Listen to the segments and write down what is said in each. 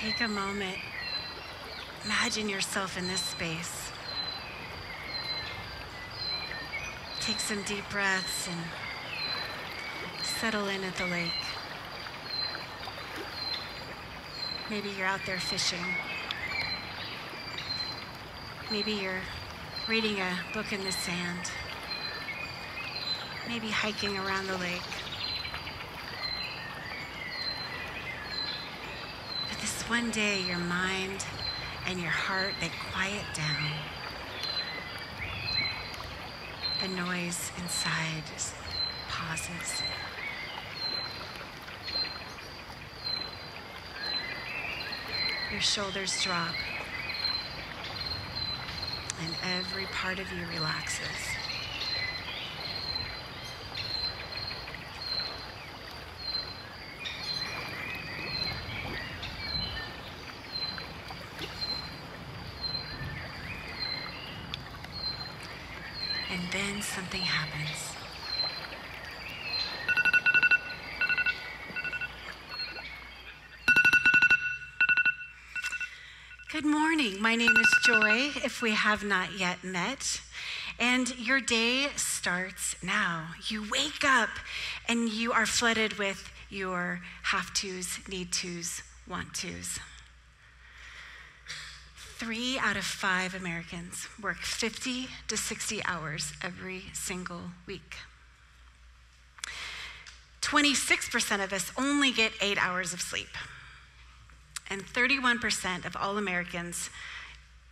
take a moment. Imagine yourself in this space. Take some deep breaths and settle in at the lake. Maybe you're out there fishing. Maybe you're reading a book in the sand. Maybe hiking around the lake. But this one day, your mind and your heart, they quiet down. The noise inside just pauses. Your shoulders drop, and every part of you relaxes. And then something happens. Good morning. My name is Joy, if we have not yet met. And your day starts now. You wake up and you are flooded with your have-tos, need-tos, want-tos. 3 out of 5 Americans work 50 to 60 hours every single week. 26% of us only get 8 hours of sleep. And 31% of all Americans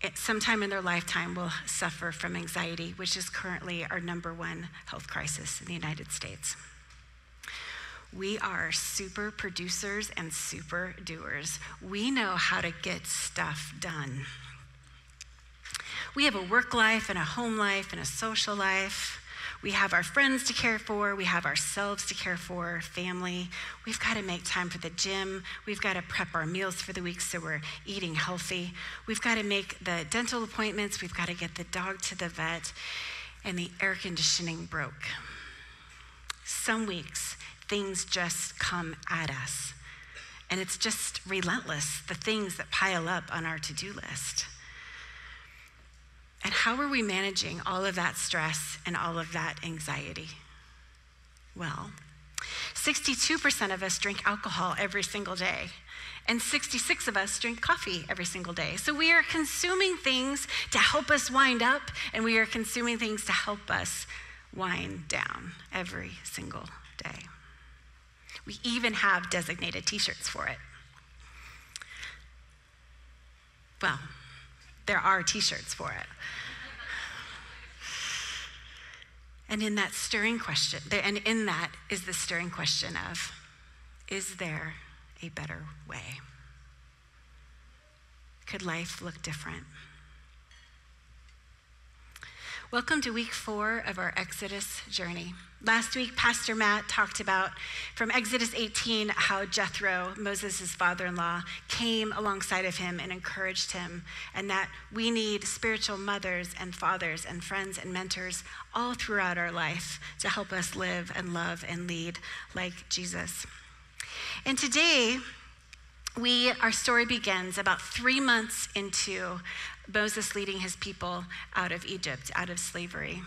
at some time in their lifetime will suffer from anxiety, which is currently our #1 health crisis in the United States. We are super producers and super doers. We know how to get stuff done. We have a work life and a home life and a social life. We have our friends to care for. We have ourselves to care for, family. We've got to make time for the gym. We've got to prep our meals for the week so we're eating healthy. We've got to make the dental appointments. We've got to get the dog to the vet. And the air conditioning broke. Some weeks, things just come at us. And it's just relentless, the things that pile up on our to-do list. And how are we managing all of that stress and all of that anxiety? Well, 62% of us drink alcohol every single day, and 66% of us drink coffee every single day. So we are consuming things to help us wind up, and we are consuming things to help us wind down every single day. We even have designated t-shirts for it. Well, there are t-shirts for it. And in that stirring question, and in that is the stirring question of, is there a better way? Could life look different? Welcome to week 4 of our Exodus journey. Last week, Pastor Matt talked about from Exodus 18 how Jethro, Moses' father-in-law, came alongside of him and encouraged him, and that we need spiritual mothers and fathers and friends and mentors all throughout our life to help us live and love and lead like Jesus. And today, our story begins about 3 months into Moses leading his people out of Egypt, out of slavery.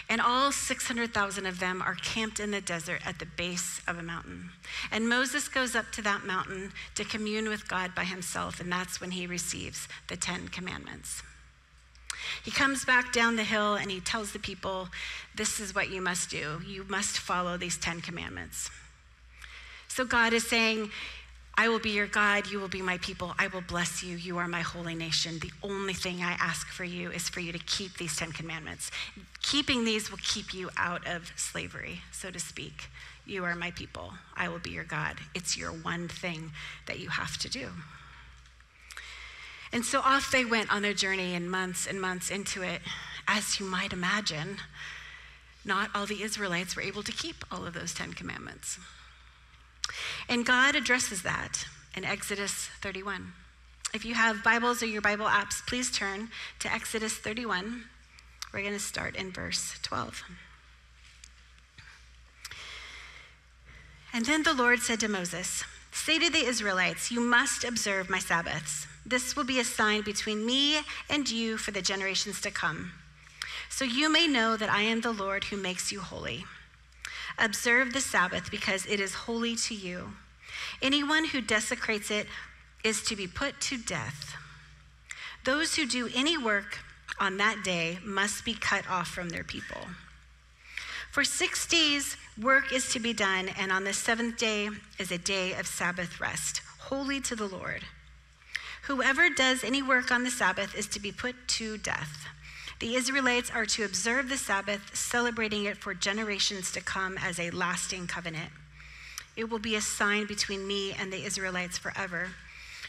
And all 600,000 of them are camped in the desert at the base of a mountain. And Moses goes up to that mountain to commune with God by himself, and that's when he receives the 10 commandments. He comes back down the hill and he tells the people, this is what you must do. You must follow these 10 commandments. So God is saying, I will be your God, you will be my people, I will bless you, you are my holy nation. The only thing I ask for you is for you to keep these 10 commandments. Keeping these will keep you out of slavery, so to speak. You are my people, I will be your God. It's your one thing that you have to do. And so off they went on their journey, and months into it, as you might imagine, not all the Israelites were able to keep all of those 10 commandments. And God addresses that in Exodus 31. If you have Bibles or your Bible apps, please turn to Exodus 31. We're going to start in verse 12. And then the Lord said to Moses, Say to the Israelites, you must observe my Sabbaths. This will be a sign between me and you for the generations to come. So you may know that I am the Lord who makes you holy. Observe the Sabbath because it is holy to you. Anyone who desecrates it is to be put to death. Those who do any work on that day must be cut off from their people. For 6 days work is to be done, and on the seventh day is a day of Sabbath rest, holy to the Lord. Whoever does any work on the Sabbath is to be put to death. The Israelites are to observe the Sabbath, celebrating it for generations to come as a lasting covenant. It will be a sign between me and the Israelites forever.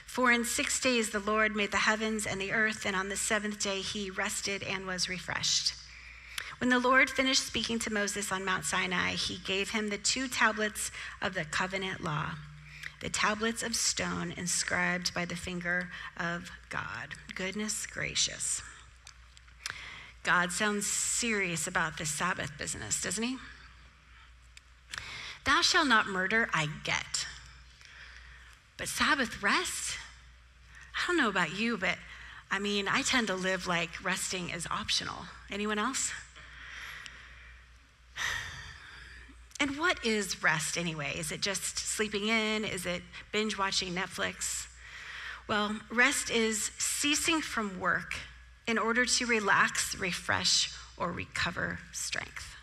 For in 6 days the Lord made the heavens and the earth, and on the seventh day he rested and was refreshed. When the Lord finished speaking to Moses on Mount Sinai, he gave him the 2 tablets of the covenant law, the tablets of stone inscribed by the finger of God. Goodness gracious. God sounds serious about this Sabbath business, doesn't he? Thou shalt not murder, I get. But Sabbath rest? I don't know about you, but I tend to live like resting is optional. Anyone else? And what is rest anyway? Is it just sleeping in? Is it binge watching Netflix? Well, rest is ceasing from work in order to relax, refresh, or recover strength.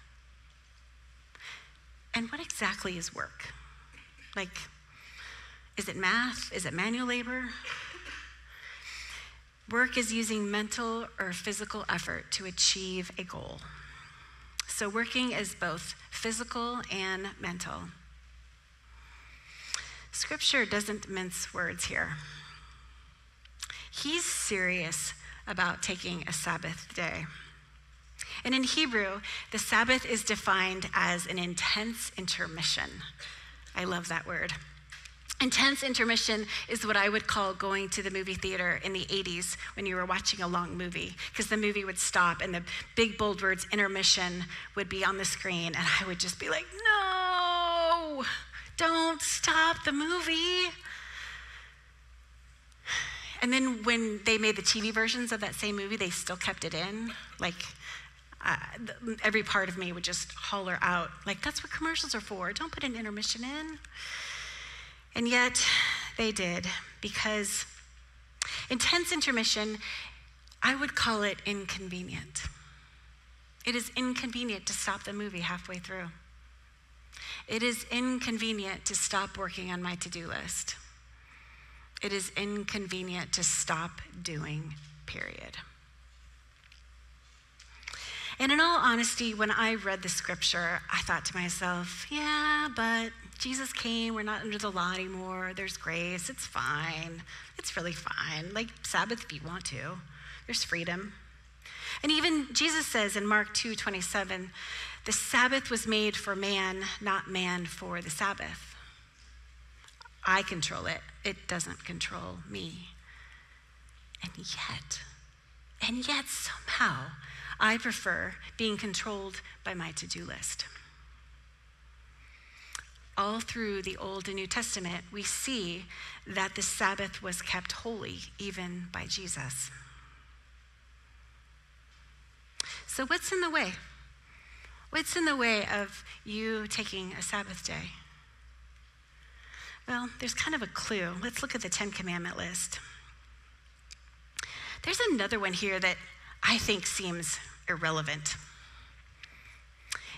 And what exactly is work? Is it math? Is it manual labor? Work is using mental or physical effort to achieve a goal. So working is both physical and mental. Scripture doesn't mince words here. He's serious about taking a Sabbath day. And in Hebrew, the Sabbath is defined as an intense intermission. I love that word. Intense intermission is what I would call going to the movie theater in the 80s when you were watching a long movie, because the movie would stop and the big bold words intermission would be on the screen, and I would just be like, no, don't stop the movie. And then when they made the TV versions of that same movie, they still kept it in. Every part of me would just holler out, that's what commercials are for. Don't put an intermission in. And yet they did, because intense intermission, I would call it inconvenient. It is inconvenient to stop the movie halfway through. It is inconvenient to stop working on my to-do list. It is inconvenient to stop doing, period. And in all honesty, when I read the scripture, I thought to myself, yeah, but Jesus came, we're not under the law anymore, there's grace, it's fine. It's really fine. Sabbath if you want to. There's freedom. And even Jesus says in Mark 2:27, the Sabbath was made for man, not man for the Sabbath. I control it. It doesn't control me. And yet somehow, I prefer being controlled by my to-do list. All through the Old and New Testament, we see that the Sabbath was kept holy, even by Jesus. So what's in the way? What's in the way of you taking a Sabbath day? Well, there's kind of a clue. Let's look at the 10 Commandment list. There's another one here that I think seems irrelevant.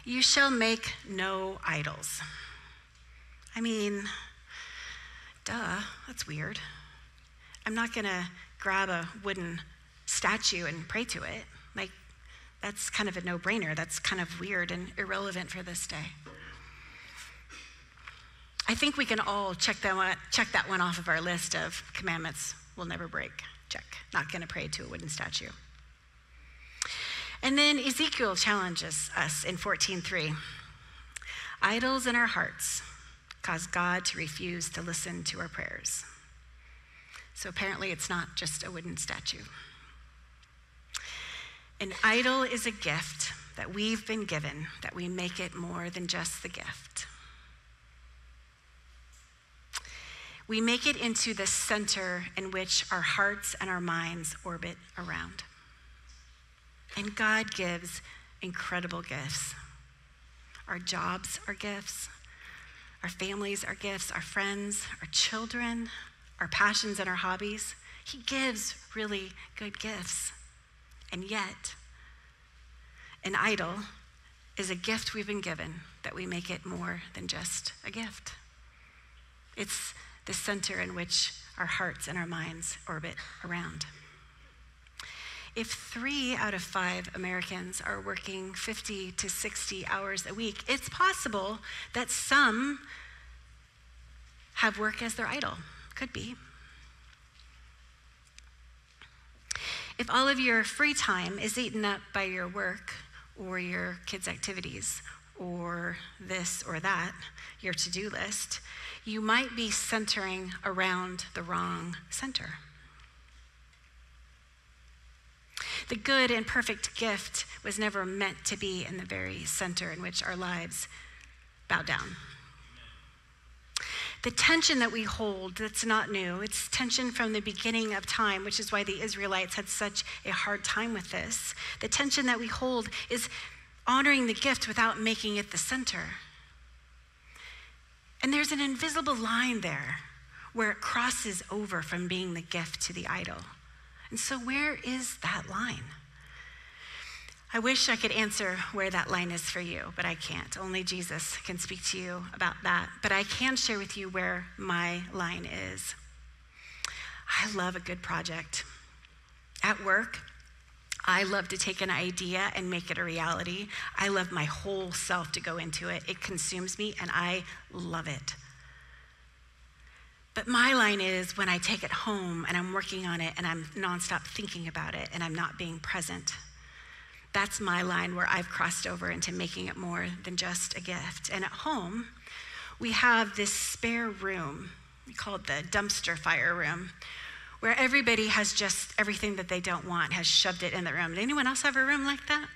You shall make no idols. Duh, that's weird. I'm not gonna grab a wooden statue and pray to it. That's kind of a no-brainer. That's kind of weird and irrelevant for this day. I think we can all check that one off of our list of commandments we'll never break. Check. Not gonna pray to a wooden statue. And then Ezekiel challenges us in 14:3. Idols in our hearts cause God to refuse to listen to our prayers. So apparently it's not just a wooden statue. An idol is a gift that we've been given, that we make it more than just the gift. we make it into the center in which our hearts and our minds orbit around. And God gives incredible gifts. Our jobs are gifts. Our families are gifts. Our friends, our children, our passions and our hobbies. He gives really good gifts. And yet, an idol is a gift we've been given that we make it more than just a gift. It's the center in which our hearts and our minds orbit around. If 3 out of 5 Americans are working 50 to 60 hours a week, it's possible that some have work as their idol. Could be. If all of your free time is eaten up by your work or your kids' activities or this or that, your to-do list, you might be centering around the wrong center. The good and perfect gift was never meant to be in the very center in which our lives bow down. The tension that we hold, that's not new. It's tension from the beginning of time, which is why the Israelites had such a hard time with this. The tension that we hold is honoring the gift without making it the center. And there's an invisible line there where it crosses over from being the gift to the idol. And so where is that line? I wish I could answer where that line is for you, but I can't. Only Jesus can speak to you about that. But I can share with you where my line is. I love a good project. At work, I love to take an idea and make it a reality. I love my whole self to go into it. It consumes me, and I love it. But my line is when I take it home and I'm working on it and I'm nonstop thinking about it and I'm not being present. That's my line where I've crossed over into making it more than just a gift. And at home, we have this spare room, we call it the dumpster fire room, where everybody has just everything that they don't want, has shoved it in the room. Did anyone else have a room like that?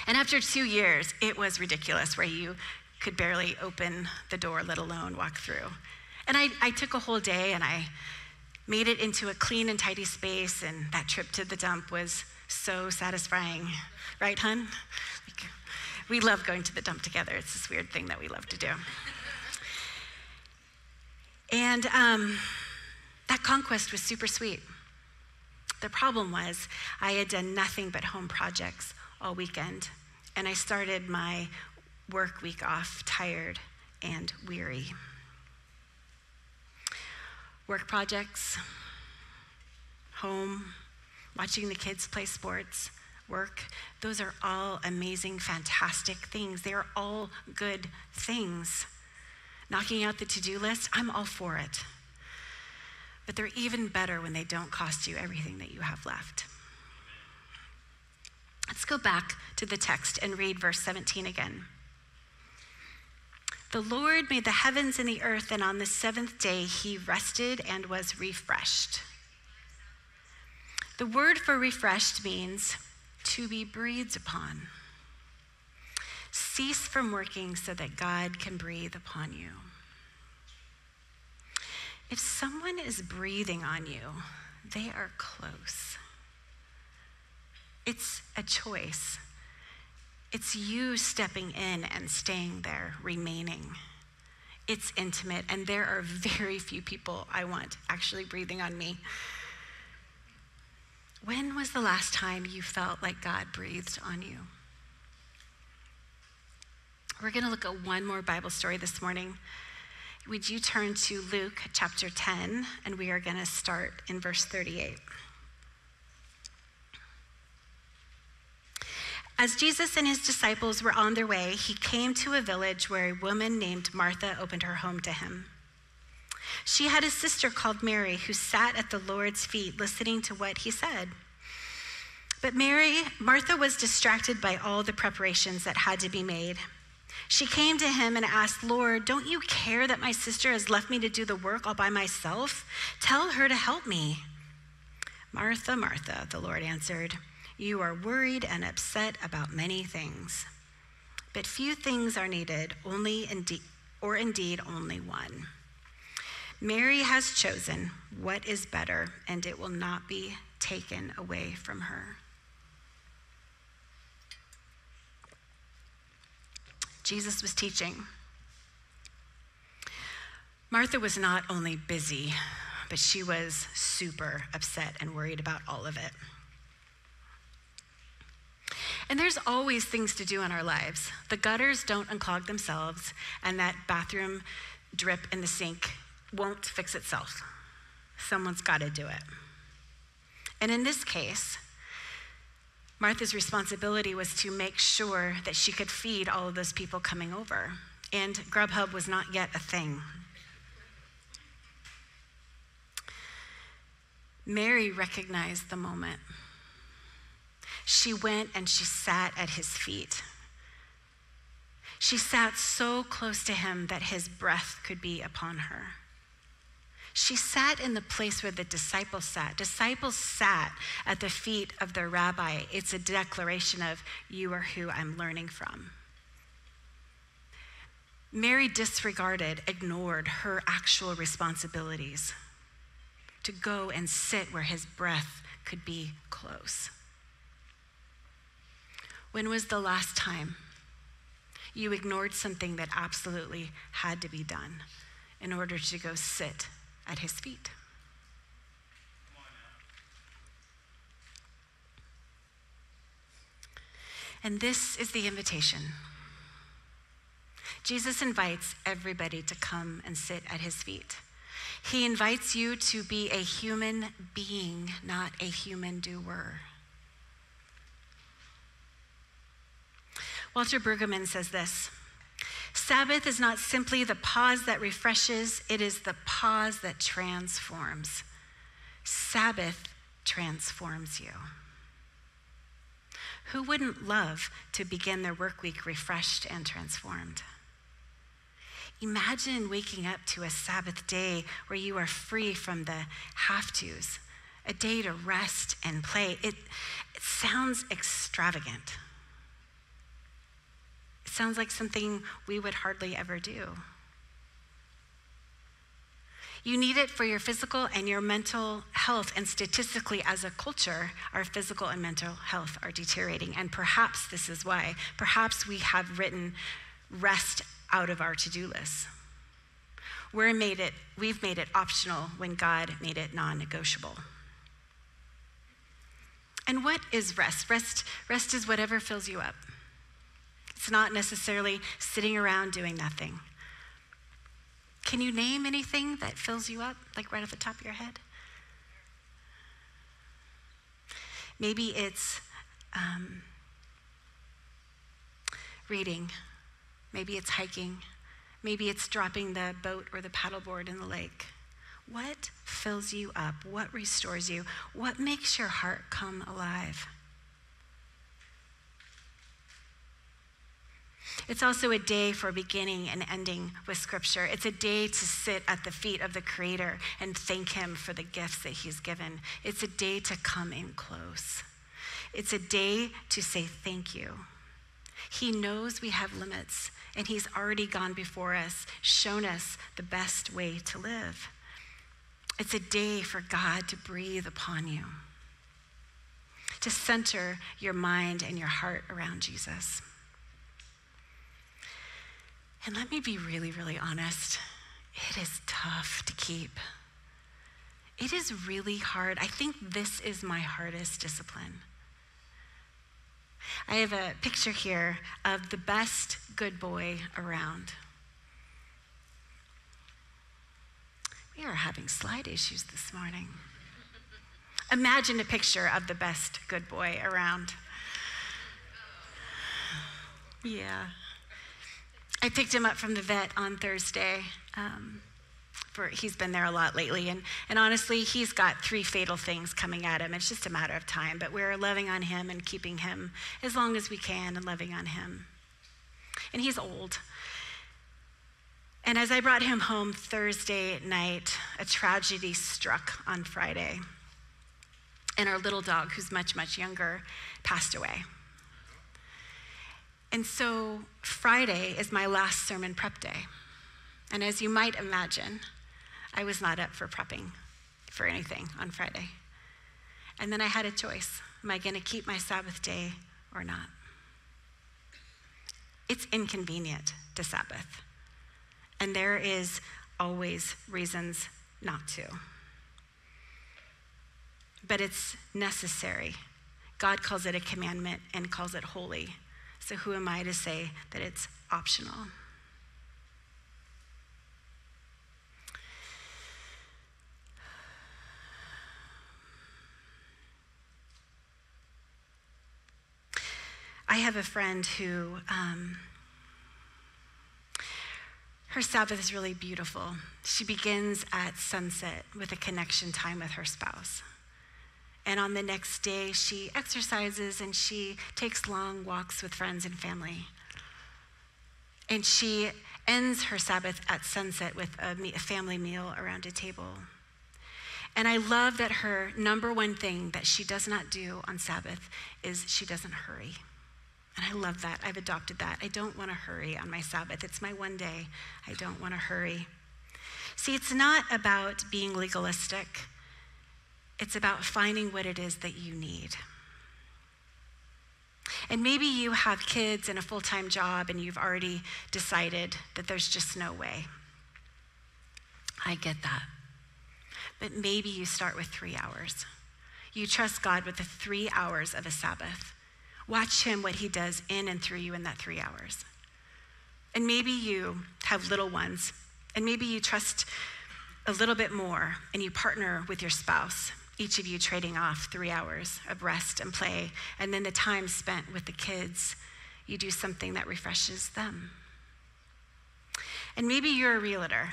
And after 2 years, it was ridiculous where you could barely open the door, let alone walk through. And I took a whole day and I made it into a clean and tidy space, and that trip to the dump was so satisfying. Right, hun? We love going to the dump together. It's this weird thing that we love to do. And that conquest was super sweet. The problem was I had done nothing but home projects all weekend, and I started my work week off tired and weary. Work projects, home, watching the kids play sports, work, those are all amazing, fantastic things. They are all good things. Knocking out the to-do list, I'm all for it. But they're even better when they don't cost you everything that you have left. Let's go back to the text and read verse 17 again. The Lord made the heavens and the earth, and on the 7th day he rested and was refreshed. The word for refreshed means to be breathed upon. Cease from working so that God can breathe upon you. If someone is breathing on you, they are close. It's a choice. It's you stepping in and staying there, remaining. It's intimate, and there are very few people I want actually breathing on me. When was the last time you felt like God breathed on you? We're going to look at one more Bible story this morning. Would you turn to Luke chapter 10, and we are going to start in verse 38. As Jesus and his disciples were on their way, he came to a village where a woman named Martha opened her home to him. She had a sister called Mary who sat at the Lord's feet listening to what he said. But Martha was distracted by all the preparations that had to be made. She came to him and asked, "Lord, don't you care that my sister has left me to do the work all by myself? Tell her to help me." "Martha, Martha," the Lord answered, "you are worried and upset about many things. But few things are needed, indeed only one. Mary has chosen what is better, and it will not be taken away from her. Jesus was teaching. Martha was not only busy, but she was super upset and worried about all of it. And there's always things to do in our lives. The gutters don't unclog themselves, and that bathroom drip in the sink won't fix itself. Someone's got to do it. And in this case, Martha's responsibility was to make sure that she could feed all of those people coming over. And Grubhub was not yet a thing. Mary recognized the moment. She went and she sat at his feet. She sat so close to him that his breath could be upon her. She sat in the place where the disciples sat. Disciples sat at the feet of their rabbi. It's a declaration of, you are who I'm learning from. Mary disregarded, ignored her actual responsibilities to go and sit where his breath could be close. When was the last time you ignored something that absolutely had to be done in order to go sit at his feet? And this is the invitation. Jesus invites everybody to come and sit at his feet. He invites you to be a human being, not a human doer. Walter Brueggemann says this: Sabbath is not simply the pause that refreshes, it is the pause that transforms. Sabbath transforms you. Who wouldn't love to begin their work week refreshed and transformed? Imagine waking up to a Sabbath day where you are free from the have-tos, a day to rest and play. It sounds extravagant. It sounds like something we would hardly ever do. You need it for your physical and your mental health, and statistically as a culture, our physical and mental health are deteriorating, and perhaps this is why. Perhaps we have written rest out of our to-do list. We've made it optional when God made it non-negotiable. And what is rest? Rest is whatever fills you up. It's not necessarily sitting around doing nothing. Can you name anything that fills you up, like right off the top of your head? Maybe it's reading. Maybe it's hiking. Maybe it's dropping the boat or the paddleboard in the lake. What fills you up? What restores you? What makes your heart come alive? It's also a day for beginning and ending with Scripture. It's a day to sit at the feet of the Creator and thank Him for the gifts that He's given. It's a day to come in close. It's a day to say thank you. He knows we have limits, and He's already gone before us, shown us the best way to live. It's a day for God to breathe upon you, to center your mind and your heart around Jesus. And let me be really, really honest. It is tough to keep. It is really hard. I think this is my hardest discipline. I have a picture here of the best good boy around. We are having slide issues this morning. Imagine a picture of the best good boy around. Yeah. I picked him up from the vet on Thursday. He's been there a lot lately, and honestly, he's got 3 fatal things coming at him. It's just a matter of time, but we're loving on him and keeping him as long as we can and loving on him. And he's old. And as I brought him home Thursday night, a tragedy struck on Friday, and our little dog, who's much, much younger, passed away. And so Friday is my last sermon prep day. And as you might imagine, I was not up for prepping for anything on Friday. And then I had a choice. Am I going to keep my Sabbath day or not? It's inconvenient to Sabbath. And there is always reasons not to. But it's necessary. God calls it a commandment and calls it holy. So who am I to say that it's optional? I have a friend who, her Sabbath is really beautiful. She begins at sunset with a connection time with her spouse. And on the next day, she exercises and she takes long walks with friends and family. And she ends her Sabbath at sunset with a family meal around a table. And I love that her number one thing that she does not do on Sabbath is she doesn't hurry. And I love that. I've adopted that. I don't want to hurry on my Sabbath. It's my one day. I don't want to hurry. See, it's not about being legalistic. It's about finding what it is that you need. And maybe you have kids and a full-time job and you've already decided that there's just no way. I get that. But maybe you start with 3 hours. You trust God with the 3 hours of a Sabbath. Watch him, what he does in and through you in that 3 hours. And maybe you have little ones, and maybe you trust a little bit more, and you partner with your spouse, each of you trading off 3 hours of rest and play, and then the time spent with the kids, you do something that refreshes them. And maybe you're a realtor,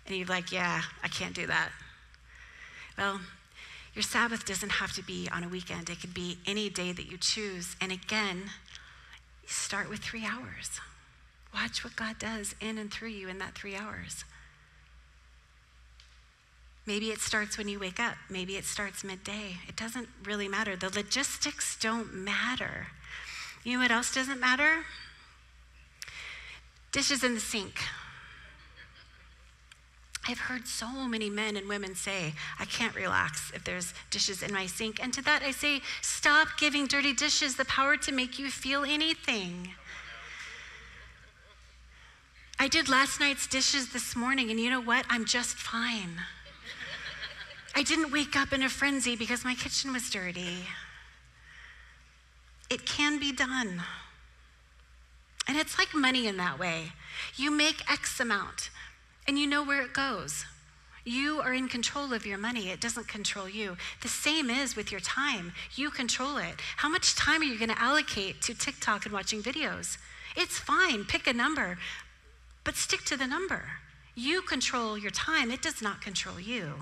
and you're like, yeah, I can't do that. Well, your Sabbath doesn't have to be on a weekend. It could be any day that you choose. And again, you start with 3 hours. Watch what God does in and through you in that 3 hours. Maybe it starts when you wake up. Maybe it starts midday. It doesn't really matter. The logistics don't matter. You know what else doesn't matter? Dishes in the sink. I've heard so many men and women say, I can't relax if there's dishes in my sink. And to that I say, stop giving dirty dishes the power to make you feel anything. I did last night's dishes this morning, and you know what? I'm just fine. I didn't wake up in a frenzy because my kitchen was dirty. It can be done. And it's like money in that way. You make X amount, and you know where it goes. You are in control of your money. It doesn't control you. The same is with your time. You control it. How much time are you going to allocate to TikTok and watching videos? It's fine. Pick a number, but stick to the number. You control your time. It does not control you.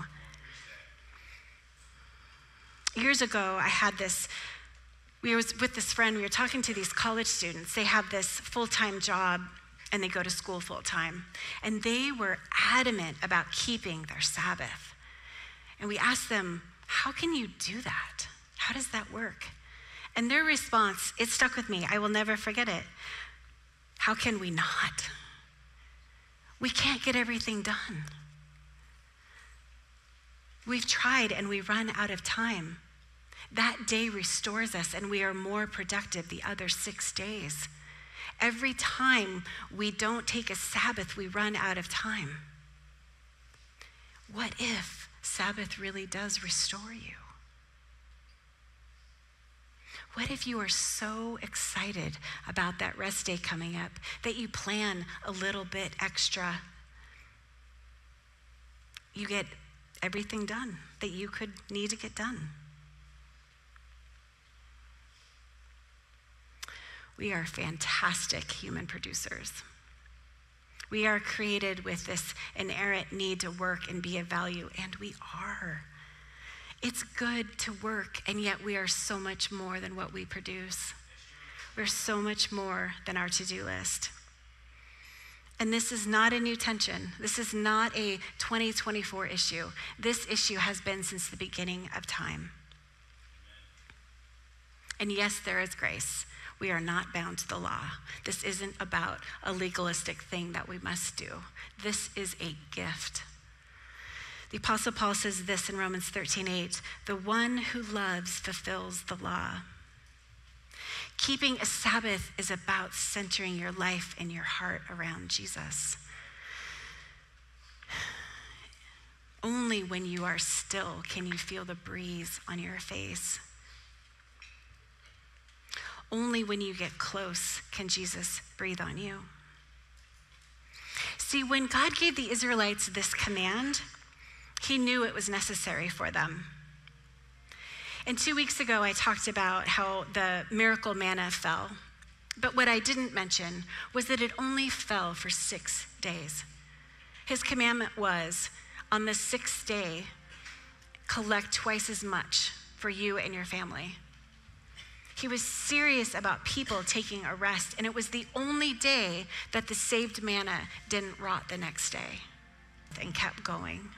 Years ago, I had this, we were with this friend, we were talking to these college students. They have this full-time job and they go to school full-time. And they were adamant about keeping their Sabbath. And we asked them, how can you do that? How does that work? And their response, it stuck with me. I will never forget it. How can we not? We can't get everything done. We've tried and we run out of time. That day restores us and we are more productive the other 6 days. Every time we don't take a Sabbath, we run out of time. What if Sabbath really does restore you? What if you are so excited about that rest day coming up that you plan a little bit extra? You get everything done that you could need to get done. We are fantastic human producers. We are created with this inerrant need to work and be of value, and we are. It's good to work, and yet we are so much more than what we produce. We're so much more than our to-do list. And this is not a new tension. This is not a 2024 issue. This issue has been since the beginning of time. And yes, there is grace. We are not bound to the law. This isn't about a legalistic thing that we must do. This is a gift. The Apostle Paul says this in Romans 13:8, the one who loves fulfills the law. Keeping a Sabbath is about centering your life and your heart around Jesus. Only when you are still can you feel the breeze on your face. Only when you get close can Jesus breathe on you. See, when God gave the Israelites this command, he knew it was necessary for them. And 2 weeks ago, I talked about how the miracle manna fell. But what I didn't mention was that it only fell for 6 days. His commandment was, on the 6th day, collect twice as much for you and your family. He was serious about people taking a rest, and it was the only day that the saved manna didn't rot the next day and kept going.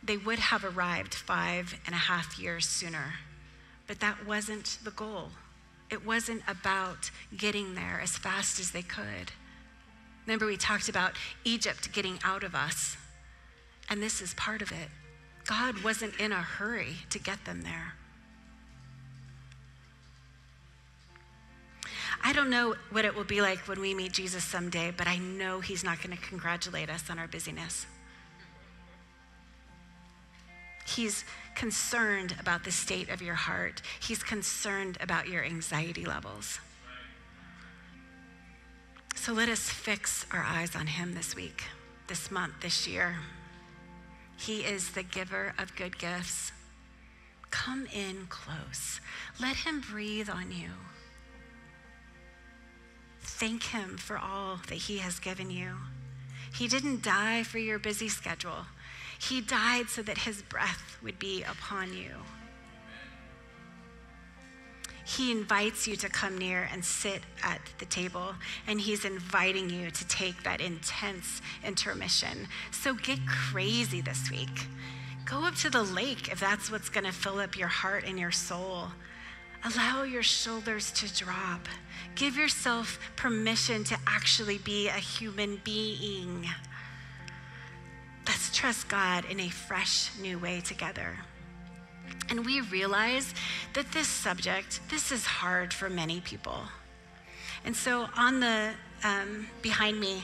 They would have arrived 5.5 years sooner, but that wasn't the goal. It wasn't about getting there as fast as they could. Remember, we talked about Egypt getting out of us, and this is part of it. God wasn't in a hurry to get them there. I don't know what it will be like when we meet Jesus someday, but I know he's not going to congratulate us on our busyness. He's concerned about the state of your heart. He's concerned about your anxiety levels. So let us fix our eyes on him this week, this month, this year. He is the giver of good gifts. Come in close. Let him breathe on you. Thank him for all that he has given you. He didn't die for your busy schedule. He died so that his breath would be upon you. He invites you to come near and sit at the table, and he's inviting you to take that intense intermission. So get crazy this week. Go up to the lake if that's what's going to fill up your heart and your soul. Allow your shoulders to drop. Give yourself permission to actually be a human being. Let's trust God in a fresh, new way together. And we realize that this subject, this is hard for many people. And so on the, behind me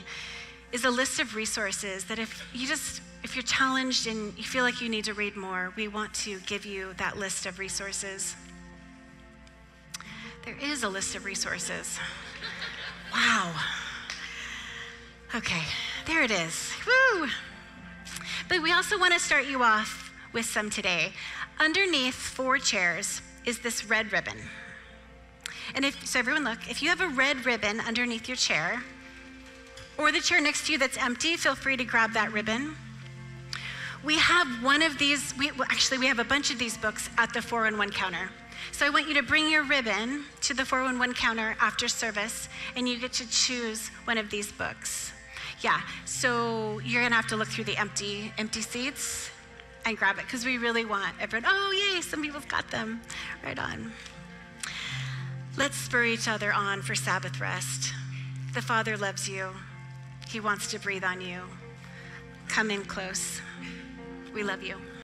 is a list of resources that if you're challenged and you feel like you need to read more, we want to give you that list of resources. There is a list of resources. Wow. Okay, there it is. Woo! But we also want to start you off with some today. Underneath 4 chairs is this red ribbon. And so everyone look, if you have a red ribbon underneath your chair, or the chair next to you that's empty, feel free to grab that ribbon. We have one of these, we have a bunch of these books at the 411 counter. So I want you to bring your ribbon to the 411 counter after service, and you get to choose one of these books. Yeah, so you're gonna have to look through the empty seats and grab it, because we really want everyone, oh yay, some people's got them. Right on. Let's spur each other on for Sabbath rest. The Father loves you. He wants to breathe on you. Come in close. We love you.